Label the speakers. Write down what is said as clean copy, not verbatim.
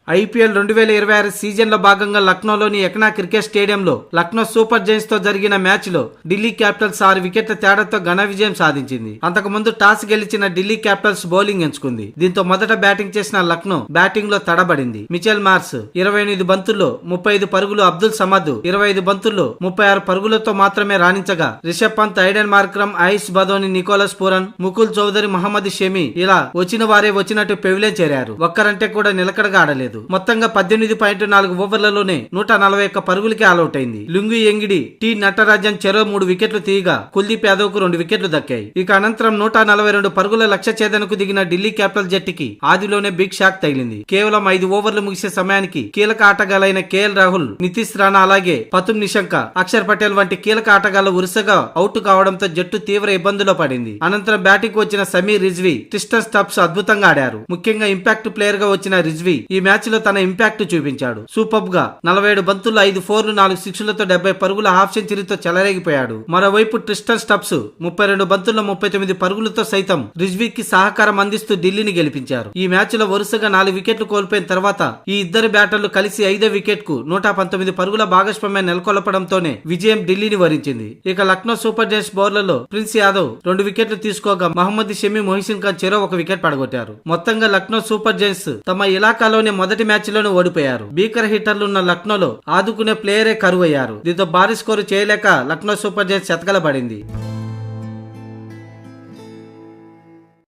Speaker 1: IPL 2026 season లో భాగంగా లక్నోలోని ఎకనా cricket స్టేడియంలో లక్నో సూపర్ జైంట్స్ తో జరిగిన మ్యాచ్ లో ఢిల్లీ క్యాపిటల్స్ 6 వికెట్ల తేడాతో ఘన విజయం సాధించింది. అంతకుముందు టాస్ గెలిచిన ఢిల్లీ క్యాపిటల్స్ బౌలింగ్ ఎంచుకుంది. దీంతో మొదట బ్యాటింగ్ చేసిన లక్నో బ్యాటింగ్ లో తడబడింది. మిచెల్ మార్స్ 28 బంతుల్లో 35 పరుగులు, అబ్దుల్ సమద్ 25 బంతుల్లో 36 పరుగులతో మాత్రమే రాణించగా రిషబ్ పంత్, ఐడెన్ మార్క్రమ్, ఆయుష్ బదోని, నికోలస్ పూరన్, ముకుల్ చౌదరి, మహమ్మద్ షమి ఇలా వచ్చిన వారే వచ్చినట్టు పెవిలియన్ చేరారు. ఒక్కరంటే కూడా నిలకడగా ఆడలేదు. మొత్తంగా 18.4 ఓవర్లలోనే 141 పరుగులకి ఆల్అౌట్ అయింది. లుంగి ఎంగిడి, టి నటరాజన్ చెరో 3 వికెట్లు తీయగా కుల్దీప్ యాదవ్ కు 2 వికెట్లు దక్కాయి. ఇక అనంతరం 142 పరుగుల లక్ష్య ఛేదనకు దిగిన ఢిల్లీ క్యాపిటల్ జట్టుకి ఆదిలోనే బిగ్ షాక్ తగిలింది. కేవలం 5 ఓవర్లు ముగిసే సమయానికి కీలక ఆటగాళ్లైన కేఎల్ రాహుల్, నితీష్ రాణా, అలాగే పతుమ్ నిషంక, అక్షర్ పటేల్ వంటి కీలక ఆటగాళ్లు వరుసగా అవుట్ కావడంతో జట్టు తీవ్ర ఇబ్బందుల్లో పడింది. అనంతరం బ్యాటింగ్ వచ్చిన సమీర్ రిజ్వీ, ట్రిస్టన్ స్టబ్స్ అద్భుతంగా ఆడారు. ముఖ్యంగా ఇంపాక్ట్ ప్లేయర్ గా వచ్చిన రిజ్వీ ఈ మ్యాచ్ లో తన ఇంపాక్ట్ చూపించాడు. సూపర్ గా 47 బంతుల్లో 5 4లు, 4 6లతో 70 పరుగుల హాఫ్ సెంచరీతో చెలరేగిపోయాడు. మరోవైపు ట్రిస్టన్ స్టబ్స్ 32 బంతుల్లో 39 పరుగులతో సైతం రిజ్వీకి సహకారం అందిస్తూ ఢిల్లీని గెలిపించారు. ఈ మ్యాచ్ లో వరుసగా 4 వికెట్లు కోల్పోయిన తర్వాత ఈ ఇద్దరు బ్యాటర్లు కలిసి 5వ వికెట్ కు 119 పరుగుల భాగస్వామ్యం నెలకొల్పడంతోనే విజయం ఢిల్లీని వరించింది. ఇక లక్నో సూపర్ జైంట్స్ బౌలర్లలో ప్రిన్స్ యాదవ్ 2 వికెట్లు తీసుకోగా మహమ్మద్ షమి, మొహిసిన్ ఖాన్ చెరో 1 వికెట్ పడగొట్టారు. మొత్తంగా లక్నో సూపర్ జైంట్స్ తమ ఇలాకాలోనే మొదటి మ్యాచ్ లోనే ఓడిపోయారు. భీకర హిట్టర్లు ఉన్న లక్నోలో ఆదుకునే ప్లేయరే కరువయ్యారు. దీంతో భారీ స్కోరు చేయలేక లక్నో సూపర్ జైంట్స్ ఎతకలబడింది.